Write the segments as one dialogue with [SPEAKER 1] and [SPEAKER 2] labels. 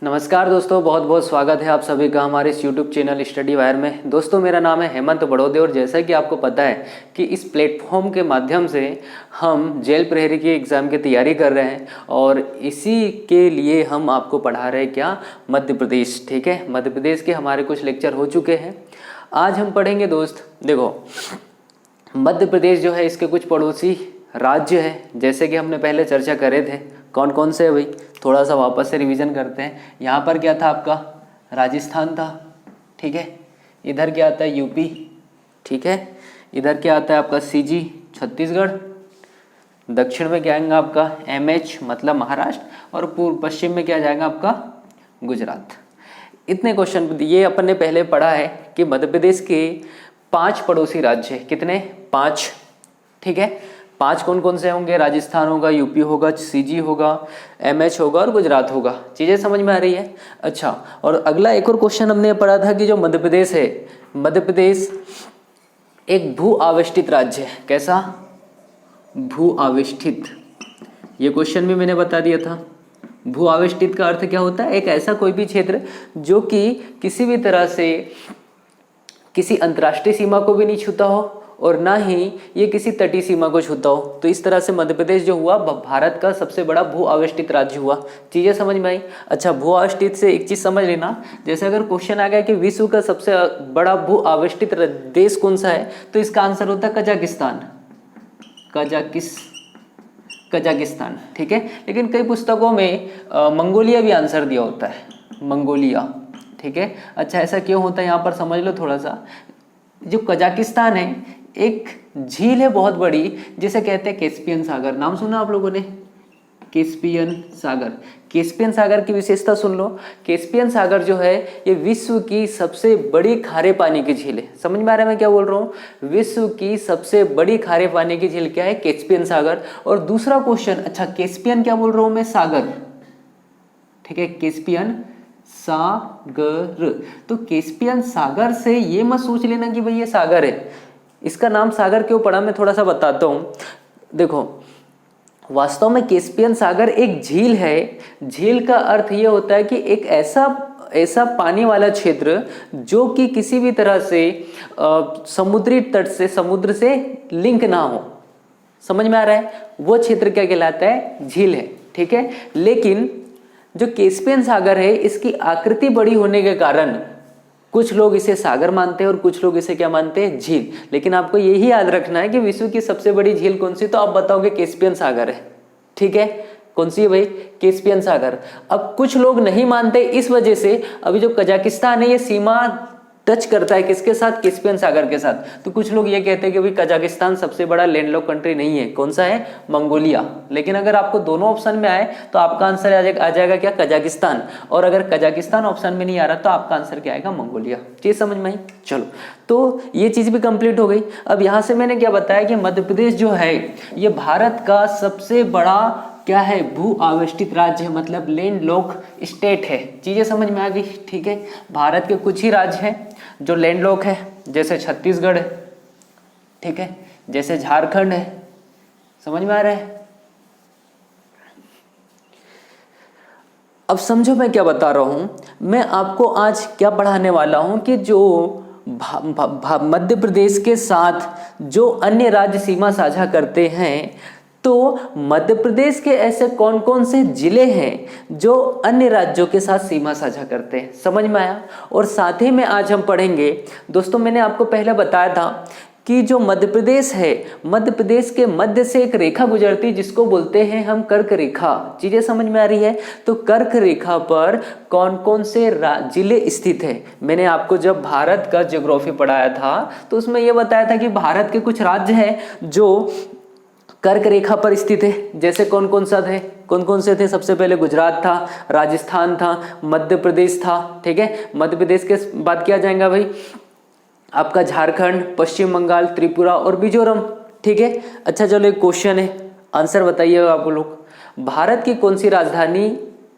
[SPEAKER 1] नमस्कार दोस्तों, बहुत बहुत स्वागत है आप सभी का हमारे इस YouTube चैनल स्टडी वायर में। दोस्तों मेरा नाम है हेमंत बड़ौदे और जैसा कि आपको पता है कि इस प्लेटफॉर्म के माध्यम से हम जेल प्रहरी की एग्ज़ाम की तैयारी कर रहे हैं और इसी के लिए हम आपको पढ़ा रहे हैं क्या, मध्य प्रदेश। ठीक है, मध्य प्रदेश के हमारे कुछ लेक्चर हो चुके हैं। आज हम पढ़ेंगे दोस्त, देखो मध्य प्रदेश जो है इसके कुछ पड़ोसी राज्य है, जैसे कि हमने पहले चर्चा करे थे। कौन कौन से है भाई, थोड़ा सा वापस से रिवीजन करते हैं। यहाँ पर क्या था आपका, राजस्थान था। ठीक है, इधर क्या आता है, यूपी। ठीक है, इधर क्या आता है आपका सीजी, छत्तीसगढ़। दक्षिण में क्या आएगा आपका एमएच मतलब महाराष्ट्र, और पूर्व पश्चिम में क्या जाएगा आपका गुजरात। इतने क्वेश्चन ये अपन ने पहले पढ़ा है कि मध्य प्रदेश के 5 पड़ोसी राज्य है। कितने, 5। ठीक है, 5 कौन कौन से होंगे, राजस्थान होगा, यूपी होगा, सीजी होगा, एमएच होगा और गुजरात होगा। चीज़ें समझ में आ रही है। अच्छा, और अगला एक और क्वेश्चन हमने पढ़ा था कि जो मध्य प्रदेश है, मध्य प्रदेश एक भू आवेष्टित राज्य है। कैसा, भू आवेष्टित। ये क्वेश्चन भी मैंने बता दिया था। भू आवेष्टित का अर्थ क्या होता है, एक ऐसा कोई भी क्षेत्र जो कि किसी भी तरह से किसी अंतर्राष्ट्रीय सीमा को भी नहीं छूता हो और ना ही ये किसी तटीय सीमा को छूता हो। तो इस तरह से मध्य प्रदेश जो हुआ भारत का सबसे बड़ा भू आवेष्टित राज्य हुआ। चीज़ें समझ में आई। अच्छा, भू आवेष्टित से एक चीज़ समझ लेना, जैसे अगर क्वेश्चन आ गया कि विश्व का सबसे बड़ा भू आवेष्टित देश कौन सा है, तो इसका आंसर होता है कजाकिस्तान। कजाकिस्तान। ठीक है, लेकिन कई पुस्तकों में मंगोलिया भी आंसर दिया होता है, मंगोलिया। ठीक है, अच्छा ऐसा क्यों होता है यहाँ पर समझ लो थोड़ा सा। जो कजाकिस्तान है, एक झील है बहुत बड़ी जिसे कहते हैं कैस्पियन सागर। नाम सुना आप लोगों ने, कैस्पियन सागर। कैस्पियन सागर की विशेषता सुन लो। कैस्पियन सागर जो है ये विश्व की सबसे बड़ी खारे पानी की झील है। समझ में आ रहा है मैं क्या बोल रहा हूँ, विश्व की सबसे बड़ी खारे पानी की झील क्या है, कैस्पियन सागर। और दूसरा क्वेश्चन, अच्छा कैस्पियन क्या बोल रहा हूँ मैं, सागर। ठीक है, कैस्पियन सागर। तो कैस्पियन सागर से ये मत सोच लेना कि भाई ये सागर है। इसका नाम सागर क्यों पड़ा, मैं थोड़ा सा बताता हूँ। देखो वास्तव में कैस्पियन सागर एक झील है। झील का अर्थ ये होता है कि एक ऐसा पानी वाला क्षेत्र जो कि किसी भी तरह से समुद्री तट से, समुद्र से लिंक ना हो। समझ में आ रहा है, वो क्षेत्र क्या कहलाता है, झील है। ठीक है, लेकिन जो कैस्पियन सागर है इसकी आकृति बड़ी होने के कारण कुछ लोग इसे सागर मानते हैं और कुछ लोग इसे क्या मानते हैं, झील। लेकिन आपको यही याद रखना है कि विश्व की सबसे बड़ी झील कौन सी, तो आप बताओगे कैस्पियन सागर है। ठीक है, कौन सी है भाई, कैस्पियन सागर। अब कुछ लोग नहीं मानते, इस वजह से अभी जो कजाकिस्तान है ये सीमा टच करता है किसके साथ, कैस्पियन सागर के साथ। तो कुछ लोग ये कहते हैं कि भाई कजाकिस्तान सबसे बड़ा लैंडलॉक कंट्री नहीं है। कौन सा है, मंगोलिया। लेकिन अगर आपको दोनों ऑप्शन में आए तो आपका आंसर आ जाएगा क्या, कजाकिस्तान। और अगर कजाकिस्तान ऑप्शन में नहीं आ रहा तो आपका आंसर क्या आएगा, मंगोलिया। चीज समझ में आई। चलो, तो ये चीज भी कंप्लीट हो गई। अब यहाँ से मैंने क्या बताया कि मध्य प्रदेश जो है ये भारत का सबसे बड़ा क्या है, भू आवेष्टित राज्य है, मतलब लैंड लॉक स्टेट है। चीजें समझ में आ गई। ठीक है, भारत के कुछ ही राज्य हैं जो लैंड लॉक है, जैसे छत्तीसगढ़ है। ठीक है, जैसे झारखंड है। समझ में आ रहा है। अब समझो मैं क्या बता रहा हूं। मैं आपको आज क्या पढ़ाने वाला हूं कि जो मध्य प्रदेश के साथ जो अन्य राज्य सीमा साझा करते हैं, तो मध्य प्रदेश के ऐसे कौन कौन से जिले हैं जो अन्य राज्यों के साथ सीमा साझा करते हैं। समझ में आया। और साथ ही में आज हम पढ़ेंगे दोस्तों, मैंने आपको पहले बताया था कि जो मध्य प्रदेश है, मध्य प्रदेश के मध्य से एक रेखा गुजरती जिसको बोलते हैं हम कर्क रेखा। चीजें समझ में आ रही है। तो कर्क रेखा पर कौन कौन से जिले स्थित है। मैंने आपको जब भारत का ज्योग्राफी पढ़ाया था तो उसमें यह बताया था कि भारत के कुछ राज्य हैं जो कर्क रेखा पर स्थित है। जैसे कौन कौन से थे, सबसे पहले गुजरात था, राजस्थान था, मध्य प्रदेश था। ठीक है, मध्य प्रदेश के बाद क्या जाएगा भाई, आपका झारखंड, पश्चिम बंगाल, त्रिपुरा और मिजोरम। ठीक है, अच्छा चलो एक क्वेश्चन है, आंसर बताइएगा आप लोग। भारत की कौन सी राजधानी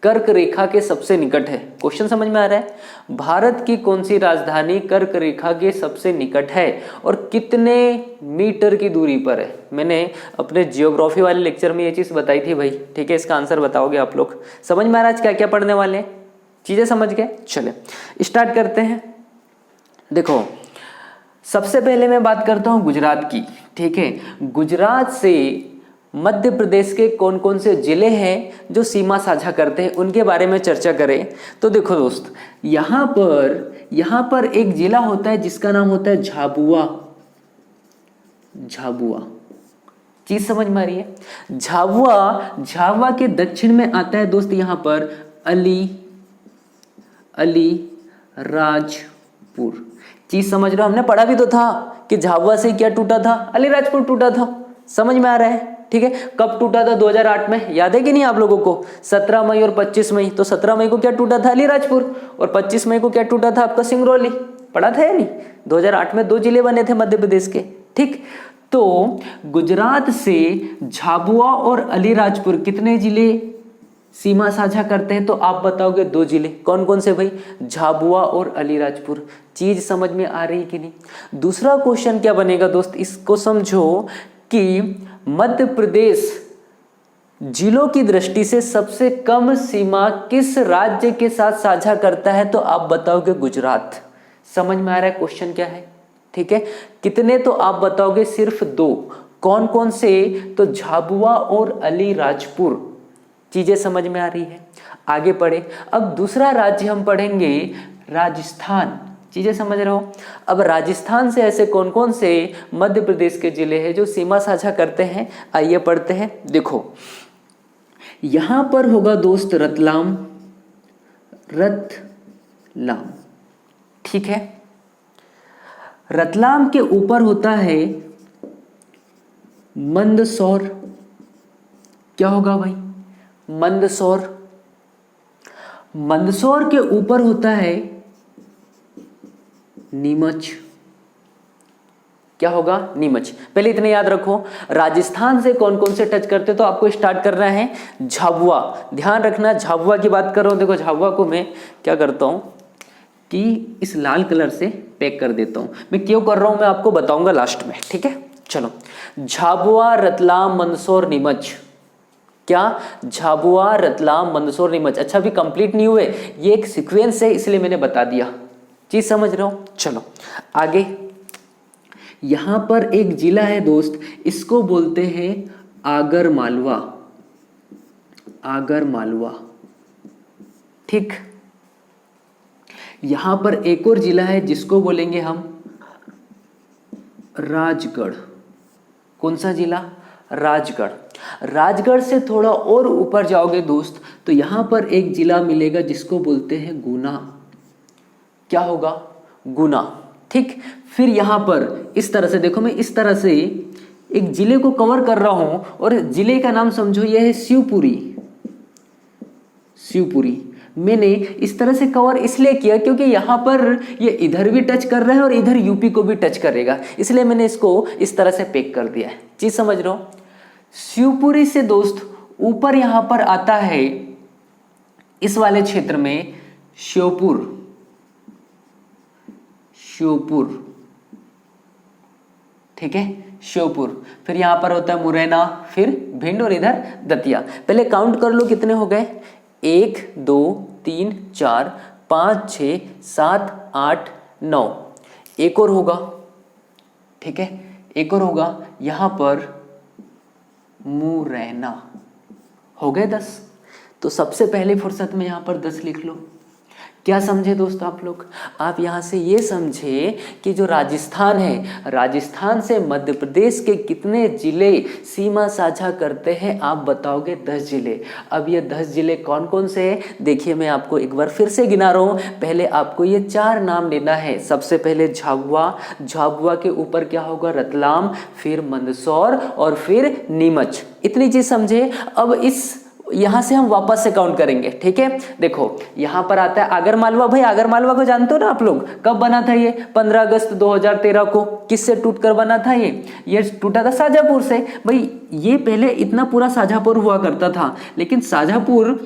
[SPEAKER 1] कर्क रेखा के सबसे निकट है। क्वेश्चन समझ में आ रहा है। भारत की कौन सी राजधानी कर्क रेखा के सबसे निकट है और कितने मीटर की दूरी पर है। मैंने अपने जियोग्राफी वाले लेक्चर में ये चीज बताई थी भाई, ठीक है। इसका आंसर बताओगे आप लोग। समझ में आ रहा है क्या क्या पढ़ने वाले हैं। चीजें समझ गए? चले स्टार्ट करते हैं। देखो सबसे पहले मैं बात करता हूं गुजरात की, ठीक है। गुजरात से मध्य प्रदेश के कौन कौन से जिले हैं जो सीमा साझा करते हैं, उनके बारे में चर्चा करें। तो देखो दोस्त, यहाँ पर एक जिला होता है जिसका नाम होता है झाबुआ। झाबुआ चीज समझ में आ रही है? झाबुआ के दक्षिण में आता है दोस्त यहाँ पर अलीराजपुर। चीज समझ रहे हो? हमने पढ़ा भी तो था कि झाबुआ से क्या टूटा था? अलीराजपुर टूटा था। समझ में आ रहा है? ठीक है। कब टूटा था? 2008 में। याद है कि नहीं आप लोगों को? 17 मई और 25 मई। तो 17 मई को क्या टूटा था? अलीराजपुर। और 25 मई को क्या टूटा था? आपका सिंगरौली। पढ़ा था या नहीं? 2008 में 2 जिले बने थे मध्य प्रदेश के, ठीक। तो गुजरात से झाबुआ और अलीराजपुर कितने जिले सीमा साझा करते हैं? तो आप बताओगे 2 जिले। कौन कौन से भाई? झाबुआ और अलीराजपुर। चीज समझ में आ रही कि नहीं? दूसरा क्वेश्चन क्या बनेगा दोस्त, इसको समझो कि मध्य प्रदेश जिलों की दृष्टि से सबसे कम सीमा किस राज्य के साथ साझा करता है? तो आप बताओगे गुजरात। समझ में आ रहा है क्वेश्चन क्या है? ठीक है। कितने? तो आप बताओगे सिर्फ 2। कौन कौन से? तो झाबुआ और अलीराजपुर। चीजें समझ में आ रही है? आगे पढ़े। अब दूसरा राज्य हम पढ़ेंगे राजस्थान। चीजें समझ रहे हो? अब राजस्थान से ऐसे कौन कौन से मध्य प्रदेश के जिले हैं जो सीमा साझा करते हैं? आइए पढ़ते हैं। देखो यहां पर होगा दोस्त रतलाम, ठीक है। रतलाम के ऊपर होता है मंदसौर। क्या होगा भाई? मंदसौर। मंदसौर के ऊपर होता है नीमच। क्या होगा? नीमच। पहले इतने याद रखो। राजस्थान से कौन कौन से टच करते? तो आपको स्टार्ट करना है झाबुआ। ध्यान रखना झाबुआ की बात कर रहा हूं। देखो झाबुआ को मैं क्या करता हूं कि इस लाल कलर से पैक कर देता हूं। मैं क्यों कर रहा हूं मैं आपको बताऊंगा लास्ट में, ठीक है। चलो झाबुआ, रतलाम, मंदसौर, नीमच। क्या? झाबुआ, रतलाम, मंदसौर, नीमच। अच्छा अभी कंप्लीट नहीं हुए, ये एक सीक्वेंस है इसलिए मैंने बता दिया। चीज समझ रहे हो? चलो आगे। यहां पर एक जिला है दोस्त, इसको बोलते हैं आगर मालवा। आगर मालवा, ठीक। यहां पर एक और जिला है जिसको बोलेंगे हम राजगढ़। कौन सा जिला? राजगढ़। राजगढ़ से थोड़ा और ऊपर जाओगे दोस्त तो यहां पर एक जिला मिलेगा जिसको बोलते हैं गुना। क्या होगा? गुना, ठीक। फिर यहां पर इस तरह से देखो, मैं इस तरह से एक जिले को कवर कर रहा हूं और जिले का नाम समझो यह है शिवपुरी। शिवपुरी मैंने इस तरह से कवर इसलिए किया क्योंकि यहां पर ये इधर भी टच कर रहा है और इधर यूपी को भी टच करेगा, इसलिए मैंने इसको इस तरह से पैक कर दिया है। चीज समझ रहे हो? शिवपुरी से दोस्त ऊपर यहां पर आता है इस वाले क्षेत्र में श्योपुर। श्योपुर, ठीक है, श्योपुर। फिर यहां पर होता है मुरैना, फिर भिंड और इधर दतिया। पहले काउंट कर लो कितने हो गए? 1 2 3 4 5 6 7 8 9। एक और होगा, ठीक है, एक और होगा यहां पर मुरैना। हो गए 10। तो सबसे पहले फुर्सत में यहां पर 10 लिख लो। क्या समझे दोस्त आप लोग? आप यहां से ये समझे कि जो राजस्थान है, राजस्थान से मध्य प्रदेश के कितने जिले सीमा साझा करते हैं? आप बताओगे 10 जिले। अब ये 10 जिले कौन कौन से हैं? देखिए मैं आपको एक बार फिर से गिना रहा हूं। पहले आपको ये 4 नाम लेना है। सबसे पहले झाबुआ, झाबुआ के ऊपर क्या होगा? रतलाम, फिर मंदसौर और फिर नीमच। इतनी चीज समझे। अब इस यहां से हम वापस से काउंट करेंगे, ठीक है। देखो यहां पर आता है आगर मालवा। भाई आगर मालवा को जानते हो ना आप लोग? कब बना था ये? 15 अगस्त 2013 को। किससे टूटकर बना था ये टूटा था शाजापुर से। भाई ये पहले इतना पूरा शाजापुर हुआ करता था, लेकिन शाजापुर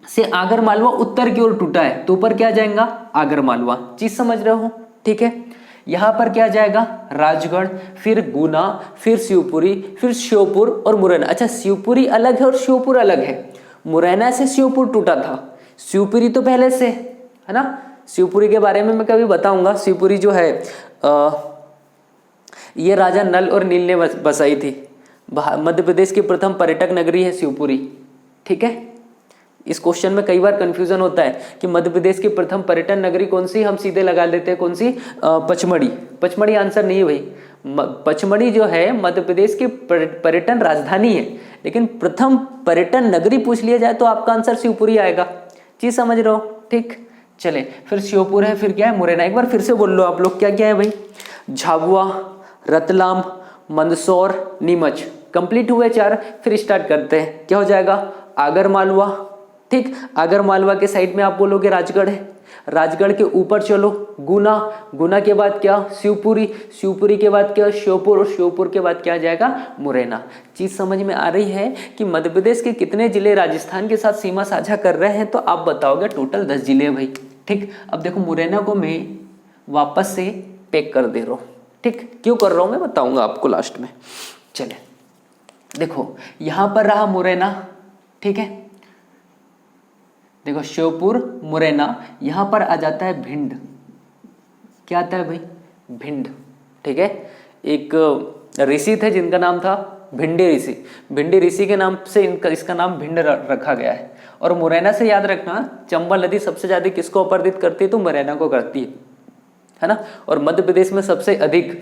[SPEAKER 1] से आगर मालवा उत्तर की ओर टूटा है, तो ऊपर क्या जाएगा? आगर मालवा। चीज समझ रहे हो? ठीक है। यहां पर क्या जाएगा? राजगढ़, फिर गुना, फिर शिवपुरी, फिर श्योपुर और मुरैना। अच्छा शिवपुरी अलग है और श्योपुर अलग है। मुरैना से श्योपुर टूटा था, शिवपुरी तो पहले से है ना, शिवपुरी के बारे में मैं कभी बताऊंगा। शिवपुरी जो है ये राजा नल और नील ने बसाई थी। मध्य प्रदेश की प्रथम पर्यटक नगरी है शिवपुरी। ठीक है, इस क्वेश्चन में कई बार कंफ्यूजन होता है कि मध्य प्रदेश की प्रथम पर्यटन नगरी कौन सी, हम सीधे लगा लेते हैं कौन सी, पचमढ़ी। पचमढ़ी आंसर नहीं है भाई। पचमढ़ी जो है मध्य प्रदेश की पर्यटन राजधानी है, लेकिन प्रथम पर्यटन नगरी पूछ लिया जाए तो आपका आंसर शिवपुरी आएगा। चीज समझ रहे हो? ठीक, चले फिर शिवपुर है, फिर क्या है, मुरैना। एक बार फिर से बोल लो आप लोग, क्या क्या है भाई? झाबुआ, रतलाम, मंदसौर, नीमच। कंप्लीट हुए 4। फिर स्टार्ट करते हैं, क्या हो जाएगा? आगर मालवा। ठीक, आगर मालवा के साइड में आप बोलोगे राजगढ़ है। राजगढ़ के ऊपर चलो गुना, गुना के बाद क्या? शिवपुरी, शिवपुरी के बाद क्या? श्योपुर, और श्योपुर के बाद क्या आ जाएगा? मुरैना। चीज समझ में आ रही है कि मध्य प्रदेश के कितने जिले राजस्थान के साथ सीमा साझा कर रहे हैं? तो आप बताओगे टोटल 10 जिले भाई। ठीक, अब देखो मुरैना को मैं वापस से पैक कर दे रहा हूँ। ठीक, क्यों कर रहा हूँ मैं बताऊंगा आपको लास्ट में। चले देखो यहां पर रहा मुरैना। ठीक है, देखो श्योपुर, मुरैना, यहां पर आ जाता है भिंड। क्या आता है भाई? भिंड। ठीक है, एक ऋषि थे जिनका नाम था भिंडी ऋषि। भिंडी ऋषि के नाम से इसका नाम भिंड रखा गया है। और मुरैना से याद रखना, चंबल नदी सबसे ज्यादा किसको अपरदित करती है? तो मुरैना को करती है ना। और मध्य प्रदेश में सबसे अधिक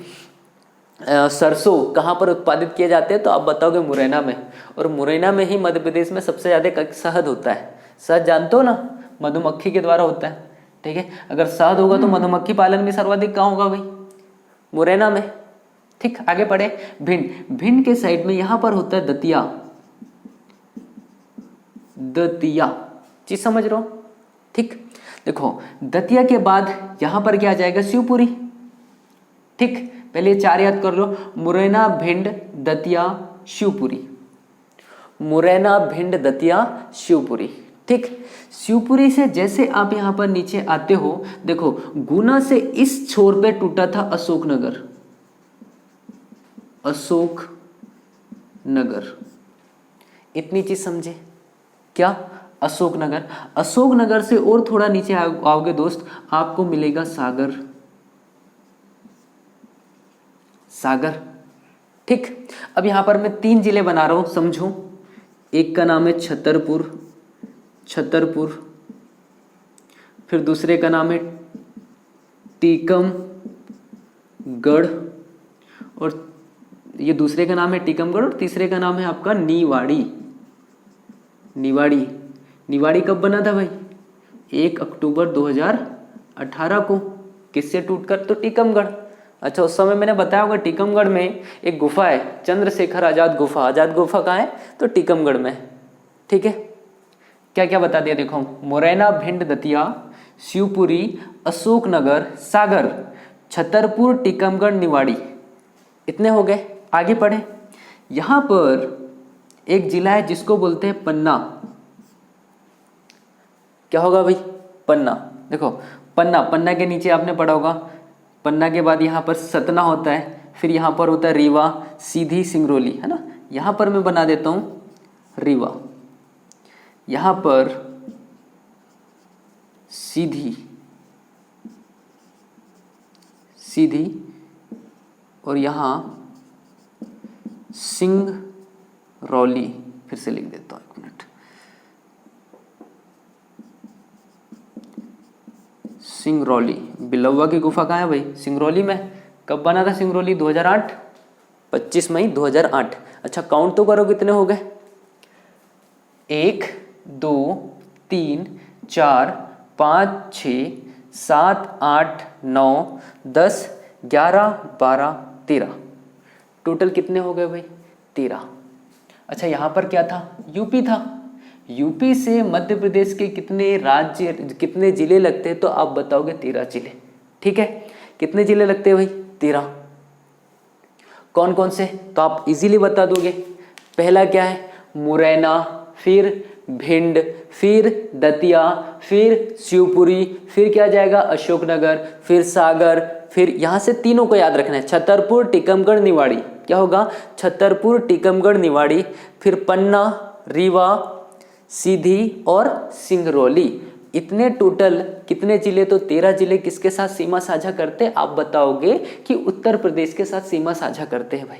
[SPEAKER 1] सरसों कहाँ पर उत्पादित किए जाते हैं? तो आप बताओगे मुरैना में। और मुरैना में ही मध्य प्रदेश में सबसे ज्यादा शहद होता है। शहद जानते हो ना, मधुमक्खी के द्वारा होता है। ठीक है, अगर शहद होगा तो मधुमक्खी पालन भी सर्वाधिक कहाँ होगा भाई? मुरैना में। ठीक, आगे बढ़े। भिंड, भिंड के साइड में यहां पर होता है दतिया। दतिया, चीज समझ रहे हो? ठीक, देखो दतिया के बाद यहां पर क्या आ जाएगा? शिवपुरी। ठीक, पहले 4 याद कर लो, मुरैना, भिंड, दतिया, शिवपुरी। मुरैना, भिंड, दतिया, शिवपुरी। ठीक, शिवपुरी से जैसे आप यहां पर नीचे आते हो, देखो गुना से इस छोर पे टूटा था अशोकनगर। अशोकनगर, इतनी चीज समझे क्या? अशोकनगर। अशोकनगर से और थोड़ा नीचे आओगे दोस्त, आपको मिलेगा सागर। सागर। ठीक, अब यहां पर मैं 3 जिले बना रहा हूं, समझो। एक का नाम है छतरपुर, छतरपुर। फिर दूसरे का नाम है टीकमगढ़, और ये दूसरे का नाम है टीकमगढ़, और तीसरे का नाम है आपका निवाड़ी। निवाड़ी, निवाड़ी कब बना था भाई? 1 अक्टूबर 2018 को। किससे टूटकर? तो टीकमगढ़। अच्छा, उस समय मैंने बताया होगा टीकमगढ़ में एक गुफा है, चंद्रशेखर आजाद गुफा। आजाद गुफा कहाँ है? तो टीकमगढ़ में। ठीक है, क्या क्या बता दिया देखो, मुरैना, भिंड, दतिया, शिवपुरी, अशोकनगर, सागर, छतरपुर, टीकमगढ़, निवाड़ी। इतने हो गए। आगे पढ़े। यहां पर एक जिला है जिसको बोलते हैं पन्ना। क्या होगा भाई? पन्ना। देखो पन्ना, पन्ना के नीचे आपने पढ़ा होगा, पन्ना के बाद यहाँ पर सतना होता है, फिर यहाँ पर होता है रीवा, सीधी, सिंगरौली, है ना। यहाँ पर मैं बना देता हूँ रीवा, यहाँ पर सीधी, सीधी, और यहाँ सिंगरौली। फिर से लिख देता हूँ, 1 मिनट। सिंगरौली। बिलौवा की गुफा कहाँ है भाई? सिंगरौली में। कब बना था सिंगरौली? 2008, 25 मई 2008। अच्छा, काउंट तो करो कितने हो गए? 1 2 3 4 5 6 7 8 9 10 11 12 13। टोटल कितने हो गए भाई? 13। अच्छा, यहाँ पर क्या था? यूपी था। यूपी से मध्य प्रदेश के कितने राज्य, कितने जिले लगते हैं? तो आप बताओगे 13 जिले। ठीक है, कितने जिले लगते हैं भाई? 13। कौन कौन से? तो आप इजीली बता दोगे। पहला क्या है? मुरैना, फिर भिंड, फिर दतिया, फिर शिवपुरी, फिर क्या जाएगा? अशोकनगर, फिर सागर, फिर यहां से तीनों को याद रखना है, छतरपुर, टीकमगढ़, निवाड़ी। क्या होगा? छतरपुर, टीकमगढ़, निवाड़ी, फिर पन्ना, रीवा, सीधी और सिंगरौली, इतने टोटल कितने जिले? तो 13 जिले किसके साथ सीमा साझा करते हैं? आप बताओगे कि उत्तर प्रदेश के साथ सीमा साझा करते हैं भाई।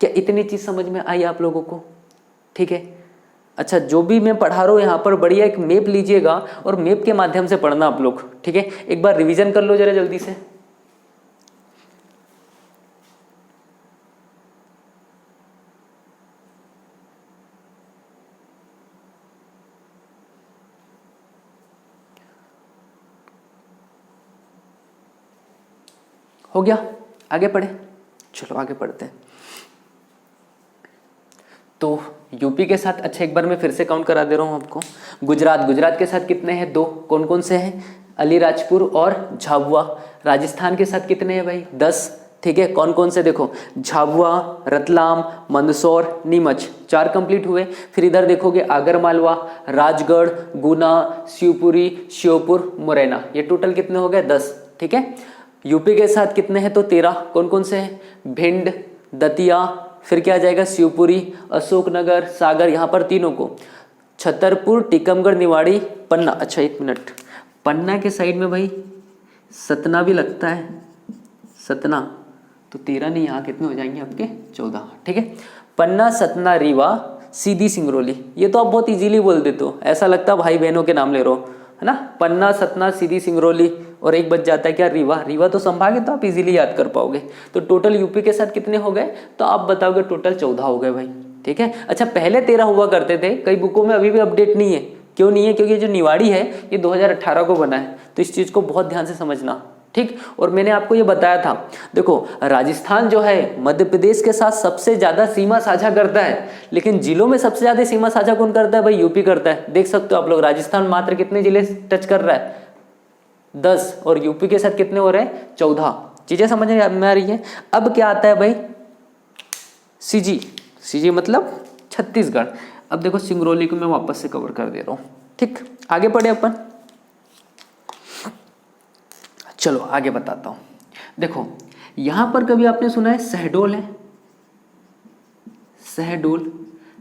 [SPEAKER 1] क्या इतनी चीज समझ में आई आप लोगों को? ठीक है। अच्छा, जो भी मैं पढ़ा रहा हूँ यहाँ पर बढ़िया एक मैप लीजिएगा और मैप के माध्यम से पढ़ना आप लोग, ठीक है। एक बार रिवीजन कर लो जरा जल्दी से। हो गया? आगे पढ़े? चलो आगे पढ़ते हैं। तो यूपी के साथ, अच्छा एक बार मैं फिर से काउंट करा दे रहा हूं आपको। गुजरात, गुजरात के साथ कितने हैं? 2। कौन कौन से हैं? अलीराजपुर और झाबुआ। राजस्थान के साथ कितने हैं भाई? 10। ठीक है, कौन कौन से? देखो, झाबुआ, रतलाम, मंदसौर, नीमच, 4 कंप्लीट हुए। फिर इधर देखोगे आगरमालवा, राजगढ़, गुना, शिवपुरी, श्योपुर, मुरैना, ये टोटल कितने हो गए? 10। ठीक है। यूपी के साथ कितने हैं? तो 13। कौन कौन से हैं? भिंड, दतिया, फिर क्या आ जाएगा? शिवपुरी, अशोकनगर, सागर, यहाँ पर तीनों को। छतरपुर, टीकमगढ़, निवाड़ी, पन्ना। अच्छा एक मिनट, पन्ना के साइड में भाई सतना भी लगता है, सतना, तो 13 नहीं, यहाँ कितने हो जाएंगे आपके? 14। ठीक है। पन्ना, सतना, रीवा, सीधी, सिंगरौली, ये तो आप बहुत इजीली बोल देते हो, ऐसा लगता है भाई बहनों के नाम ले रहे हो, है ना। पन्ना, सतना, सीधी, सिंगरौली, और एक बच जाता है क्या? रीवा। रीवा तो संभागे तो आप इजीली याद कर पाओगे। तो टोटल यूपी के साथ कितने हो गए? तो आप बताओगे टोटल 14 हो गए भाई। ठीक है। अच्छा, पहले 13 हुआ करते थे, कई बुकों में अभी भी अपडेट नहीं है। क्यों नहीं है? क्योंकि जो निवाड़ी है ये 2018 को बना है, तो इस चीज को बहुत ध्यान से समझना। ठीक। और मैंने आपको ये बताया था, देखो राजस्थान जो है मध्य प्रदेश के साथ सबसे ज्यादा सीमा साझा करता है, लेकिन जिलों में सबसे ज्यादा सीमा साझा कौन करता है भाई? यूपी करता है। देख सकते हो आप लोग, राजस्थान मात्र कितने जिले टच कर रहा है? 10, और यूपी के साथ कितने हो रहे हैं? 14। चीजें समझ में आ रही है? अब क्या आता है भाई? सीजी। सीजी मतलब छत्तीसगढ़। अब देखो सिंगरौली को मैं वापस से कवर कर दे रहा हूं। ठीक, आगे बढ़े अपन। चलो आगे बताता हूं। देखो यहां पर कभी आपने सुना है शहडोल है? शहडोल,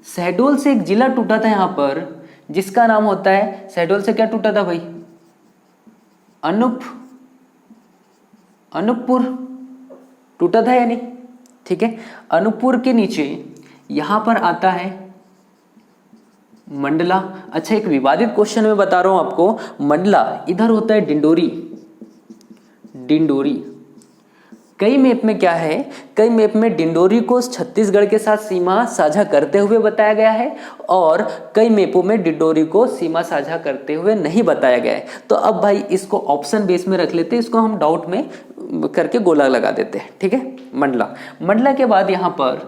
[SPEAKER 1] शहडोल से एक जिला टूटा था यहां पर, जिसका नाम होता है, शहडोल से क्या टूटा था भाई? अनूपपुर टूटा था या नहीं? ठीक है। अनूपपुर के नीचे यहां पर आता है मंडला। अच्छा, एक विवादित क्वेश्चन में बता रहा हूं आपको, मंडला इधर होता है डिंडोरी। डिंडोरी कई मैप में क्या है? कई मैप में डिंडोरी को छत्तीसगढ़ के साथ सीमा साझा करते हुए बताया गया है, और कई मैपों में डिंडोरी को सीमा साझा करते हुए नहीं बताया गया है। तो अब भाई इसको ऑप्शन बेस में रख लेते हैं, इसको हम डाउट में करके गोला लगा देते हैं। ठीक है। मंडला, मंडला के बाद यहां पर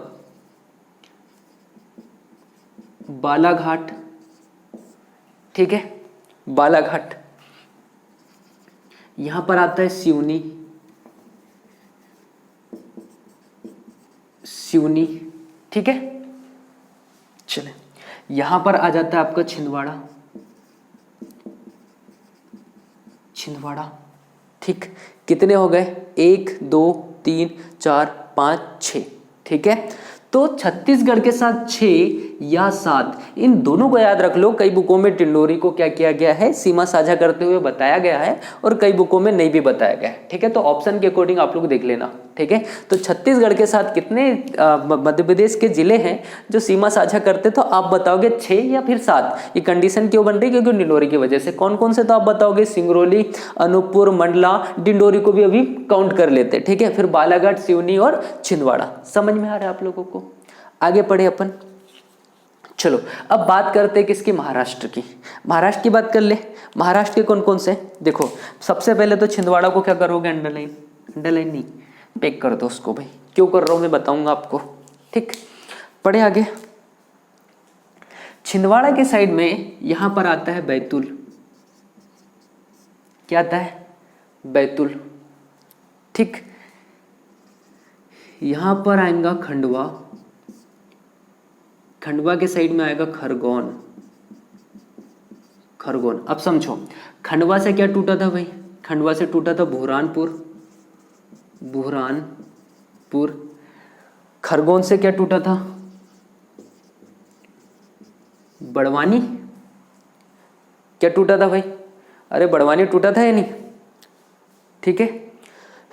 [SPEAKER 1] बालाघाट। ठीक है, बालाघाट। यहां पर आता है सिवनी। सिवनी, ठीक है। चले, यहां पर आ जाता है आपका छिंदवाड़ा। छिंदवाड़ा, ठीक। कितने हो गए? 1 2 3 4 5 6। ठीक है। तो छत्तीसगढ़ के साथ 6 या 7, इन दोनों को याद रख लो। कई बुकों में डिंडोरी को क्या किया गया है? सीमा साझा करते हुए बताया गया है, और कई बुकों में नहीं भी बताया गया है। ठीक है। तो ऑप्शन के अकॉर्डिंग आप लोग देख लेना। ठीक है। तो छत्तीसगढ़ के साथ कितने मध्य प्रदेश के जिले हैं जो सीमा साझा करते? तो आप बताओगे 6 या फिर 7। ये कंडीशन क्यों बन रही? क्योंकि डिंडोरी की वजह से। कौन कौन से? तो आप बताओगे सिंगरौली, अनूपपुर, मंडला, डिंडोरी को भी अभी काउंट कर लेते। ठीक है। फिर बालाघाट, सिवनी और छिंदवाड़ा। समझ में आ रहा है आप लोगों को? आगे पढ़े अपन। चलो अब बात करते हैं किसकी? महाराष्ट्र की। महाराष्ट्र की बात कर ले। महाराष्ट्र के कौन कौन से? देखो सबसे पहले तो छिंदवाड़ा को क्या करोगे? अंडरलाइन। अंडरलाइन नहीं, पैक कर दो उसको भाई। क्यों कर रहा हूं मैं बताऊंगा आपको। ठीक, पढ़े आगे। छिंदवाड़ा के साइड में यहां पर आता है बैतूल। क्या आता है? बैतूल। ठीक। यहां पर आएगा खंडवा। खंडवा के साइड में आएगा खरगोन। खरगोन। अब समझो, खंडवा से क्या टूटा था भाई? खंडवा से टूटा था बुरहानपुर। बुरहानपुर। खरगोन से क्या टूटा था? बड़वानी। क्या टूटा था भाई? अरे बड़वानी टूटा था या नहीं? ठीक है,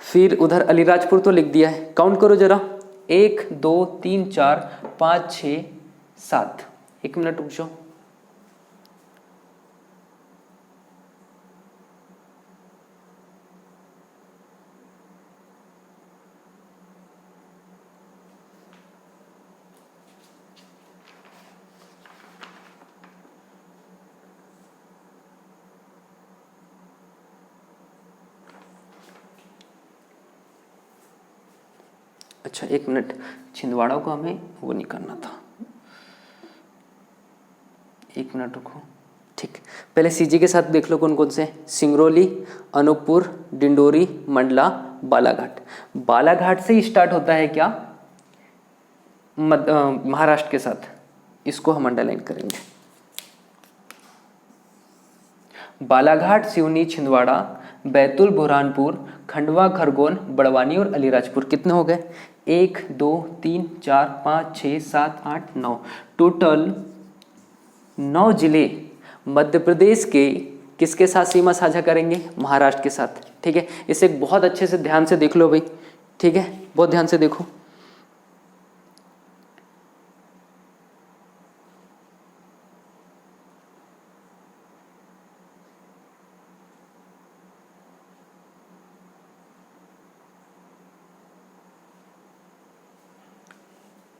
[SPEAKER 1] फिर उधर अलीराजपुर तो लिख दिया है, काउंट करो जरा, 1 2 3 4 5 6 7। 1 मिनट रुक जाओ। अच्छा 1 मिनट, छिंदवाड़ा को हमें वो नहीं करना था, 1 मिनट रुको। ठीक, पहले सीजी के साथ देख लो कौन कौन से, सिंगरौली, अनूपपुर, डिंडोरी, मंडला, बालाघाट। बालाघाट से ही स्टार्ट होता है क्या? महाराष्ट्र के साथ, इसको हम अंडरलाइन करेंगे। बालाघाट, सिवनी, छिंदवाड़ा, बैतूल, बुरहानपुर, खंडवा, खरगोन, बड़वानी और अलीराजपुर। कितने हो गए? 1 2 3 4 5 6 7 8 9, टोटल 9 जिले मध्य प्रदेश के किसके साथ सीमा साझा करेंगे? महाराष्ट्र के साथ। ठीक है, इसे बहुत अच्छे से ध्यान से देख लो भाई। ठीक है, बहुत ध्यान से देखो।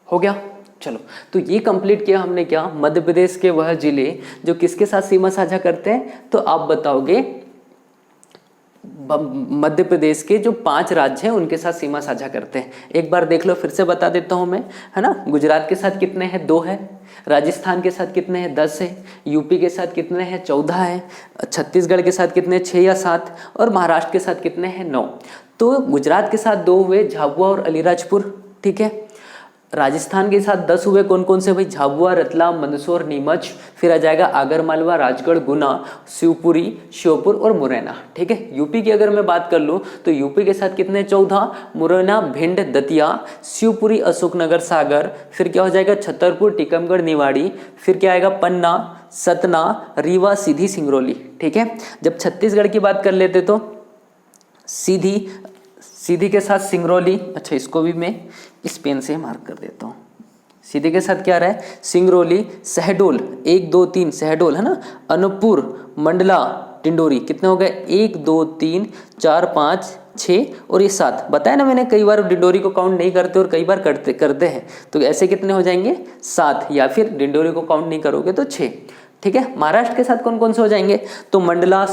[SPEAKER 1] हो गया? चलो, तो ये कंप्लीट किया हमने क्या? मध्य प्रदेश के वह जिले जो किसके साथ सीमा साझा करते हैं, तो आप बताओगे मध्य प्रदेश के जो 5 राज्य हैं उनके साथ सीमा साझा करते हैं। एक बार देख लो, फिर से बता देता हूं मैं, है ना। गुजरात के साथ कितने हैं? 2 है। राजस्थान के साथ कितने हैं? 10 है। यूपी के साथ कितने हैं? 14 है। छत्तीसगढ़ के साथ कितने? 6 या 7। और महाराष्ट्र के साथ कितने हैं? 9। तो गुजरात के साथ 2 हुए, झाबुआ और अलीराजपुर। ठीक है, राजस्थान के साथ 10 हुए, कौन कौन से भाई? झाबुआ, रतलाम, मंदसौर, नीमच, फिर आ जाएगा आगरमालवा, राजगढ़, गुना, शिवपुरी, श्योपुर और मुरैना। ठीक है, यूपी की अगर मैं बात कर लूँ तो यूपी के साथ कितने? 14, मुरैना, भिंड, दतिया, शिवपुरी, अशोकनगर, सागर, फिर क्या हो जाएगा? छतरपुर, टीकमगढ़, निवाड़ी, फिर क्या आएगा? पन्ना, सतना, रीवा, सीधी, सिंगरौली। ठीक है, जब छत्तीसगढ़ की बात कर लेते तो सीधी के साथ सिंगरौली, अच्छा इसको भी मैं इस पेन से मार्क कर देता हूँ। सीधी के साथ क्या रहा है? सिंगरौली, शहडोल, 1 2 3 शहडोल, है ना, अनूपपुर, मंडला, डिंडोरी। कितने हो गए? 1 2 3 4 5 6 और ये 7। बताया ना मैंने, कई बार डिंडोरी को काउंट नहीं करते और कई बार करते हैं, तो ऐसे कितने हो जाएंगे? 7, या फिर डिंडोरी को काउंट नहीं करोगे तो 6। ठीक है, महाराष्ट्र के साथ कौन कौन से हो जाएंगे? तो मंडला,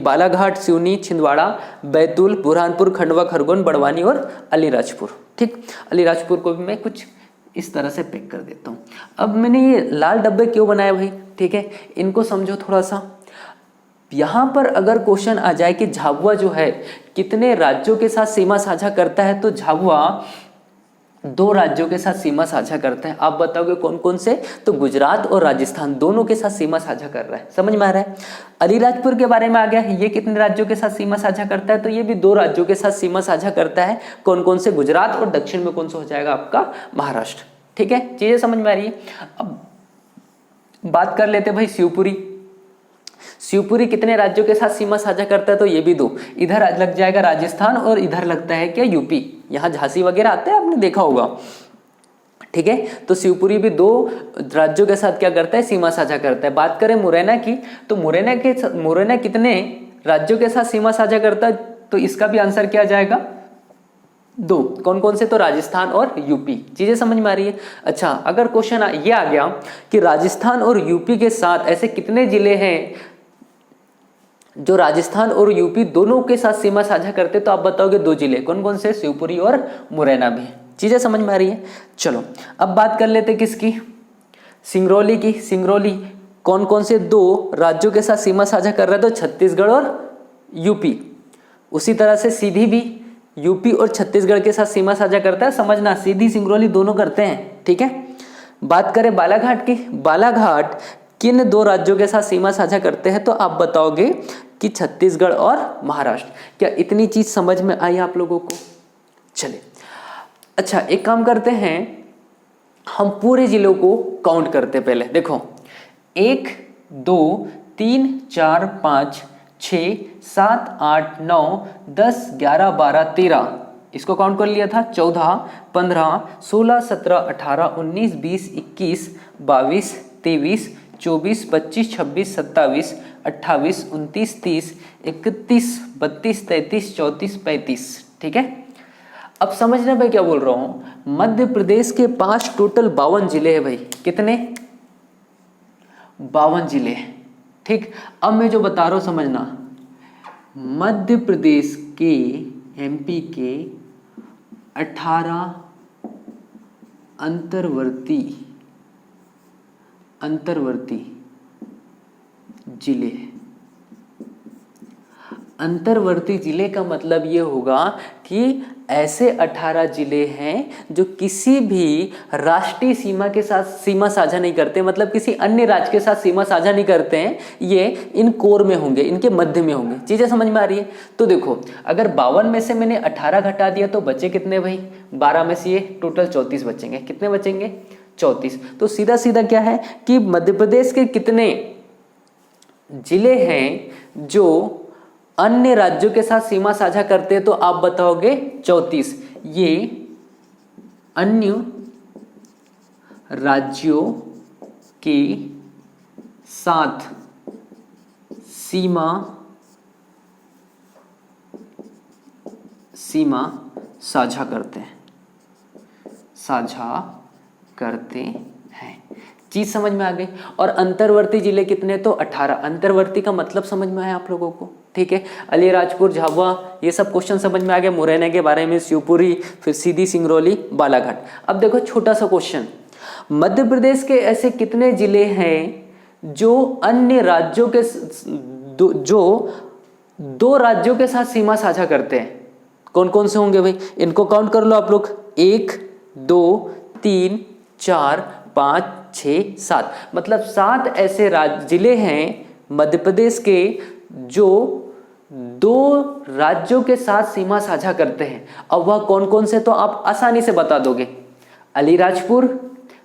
[SPEAKER 1] बालाघाट, सिवनी, छिंदवाड़ा, बैतूल, बुरहानपुर, खंडवा, खरगोन, बड़वानी और अलीराजपुर। ठीक, अलीराजपुर को भी मैं कुछ इस तरह से पैक कर देता हूँ। अब मैंने ये लाल डब्बे क्यों बनाए भाई? ठीक है, इनको समझो थोड़ा सा। यहाँ पर अगर क्वेश्चन आ जाए कि झाबुआ जो है कितने राज्यों के साथ सीमा साझा करता है, तो झाबुआ 2 राज्यों के साथ सीमा साझा करता है। आप बताओगे कौन कौन से? तो गुजरात और राजस्थान दोनों के साथ सीमा साझा कर रहा है। समझ में आ रहा है? अलीराजपुर के बारे में आ गया, ये कितने राज्यों के साथ सीमा साझा करता है? तो ये भी 2 राज्यों के साथ सीमा साझा करता है। कौन कौन से? गुजरात, और दक्षिण में कौन सा हो जाएगा आपका? महाराष्ट्र। ठीक है, चीजें समझ में आ रही है? अब बात कर लेते भाई शिवपुरी। शिवपुरी कितने राज्यों के साथ सीमा साझा करता है? तो ये भी 2। इधर लग जाएगा राजस्थान और इधर लगता है क्या? यूपी। यहाँ झांसी वगैरह आता है, आपने देखा होगा। ठीक है, तो शिवपुरी भी 2 राज्यों के साथ क्या करता है? सीमा साझा करता है। बात करें मुरैना की, तो मुरैना कितने राज्यों के साथ सीमा साझा करता है? तो इसका भी आंसर क्या जाएगा? 2। कौन कौन से? तो राजस्थान और यूपी। चीजें समझ में आ रही है? अच्छा, अगर क्वेश्चन ये आ गया कि राजस्थान और यूपी के साथ ऐसे कितने जिले हैं जो राजस्थान और यूपी दोनों के साथ सीमा साझा करते, तो आप बताओगे 2 जिले। कौन कौन से? शिवपुरी और मुरैना भी। चीजें समझ में आ रही है? चलो, अब बात कर लेते किसकी? सिंगरौली की। सिंगरौली कौन कौन से 2 राज्यों के साथ सीमा साझा कर रहा है? तो छत्तीसगढ़ और यूपी। उसी तरह से सीधी भी यूपी और छत्तीसगढ़ के साथ सीमा साझा करता है। समझना, सीधी सिंगरौली दोनों करते हैं। ठीक है, बात करें बालाघाट की। बालाघाट किन 2 राज्यों के साथ सीमा साझा करते हैं? तो आप बताओगे कि छत्तीसगढ़ और महाराष्ट्र। क्या इतनी चीज समझ में आई आप लोगों को? चलिए, अच्छा एक काम करते हैं, हम पूरे जिलों को काउंट करते। पहले देखो, 1 2 3 4 5 6 7 8 9 10 11 12 13, इसको काउंट कर लिया था, 14 15 16 17 18 19 20 21 22 23 24 25 26 27 28 29 30 31 32 33 34 35। ठीक है, अब समझना मैं क्या बोल रहा हूं। मध्य प्रदेश के पास टोटल 52 जिले हैं भाई। कितने? 52 जिले। ठीक, अब मैं जो बता रहा हूं समझना, मध्य प्रदेश के, एमपी के 18 अंतर्वर्ती जिले। अंतर्वर्ती जिले का मतलब ये होगा कि ऐसे 18 जिले हैं जो किसी भी राष्ट्रीय सीमा के साथ सीमा साझा नहीं करते, मतलब किसी अन्य राज्य के साथ सीमा साझा नहीं करते हैं। ये इन कोर में होंगे, इनके मध्य में होंगे। चीजें समझ में आ रही है? तो देखो, अगर 52 में से मैंने 18 घटा दिया तो बचे कितने भाई? 12 में से ये टोटल 34 बचेंगे। कितने बचेंगे? 34। तो सीधा सीधा क्या है कि मध्य प्रदेश के कितने जिले हैं जो अन्य राज्यों के साथ सीमा साझा करते हैं? तो आप बताओगे 34। ये अन्य राज्यों के साथ सीमा साझा करते हैं। चीज समझ में आ गई? और अंतर्वर्ती जिले कितने? तो 18। अंतर्वर्ती का मतलब समझ में आया आप लोगों को? ठीक है, अलीराजपुर, झाबुआ, ये सब क्वेश्चन समझ में आ गया। मुरैना के बारे में, शिवपुरी, फिर सीधी, सिंगरौली, बालाघाट। अब देखो छोटा सा क्वेश्चन, मध्य प्रदेश के ऐसे कितने जिले हैं जो अन्य राज्यों के दो राज्यों के साथ सीमा साझा करते हैं? कौन कौन से होंगे भाई? इनको काउंट कर लो आप लोग। 1 2 3 4 5 6 7, मतलब 7 ऐसे जिले हैं मध्य प्रदेश के जो 2 राज्यों के साथ सीमा साझा करते हैं। अब वह कौन कौन से? तो आप आसानी से बता दोगे। अलीराजपुर,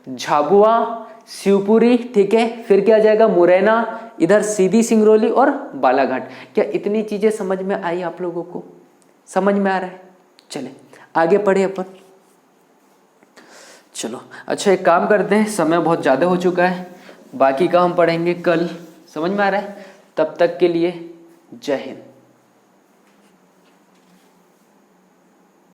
[SPEAKER 1] झाबुआ, शिवपुरी, ठीक है, फिर क्या जाएगा? मुरैना, इधर सीधी, सिंगरौली और बालाघाट। क्या इतनी चीजें समझ में आई आप लोगों को? समझ में आ रहा है? चले आगे पढ़े अपन। चलो अच्छा, एक काम करते हैं, समय बहुत ज़्यादा हो चुका है, बाकी का हम पढ़ेंगे कल। समझ में आ रहा है? तब तक के लिए जय हिंद।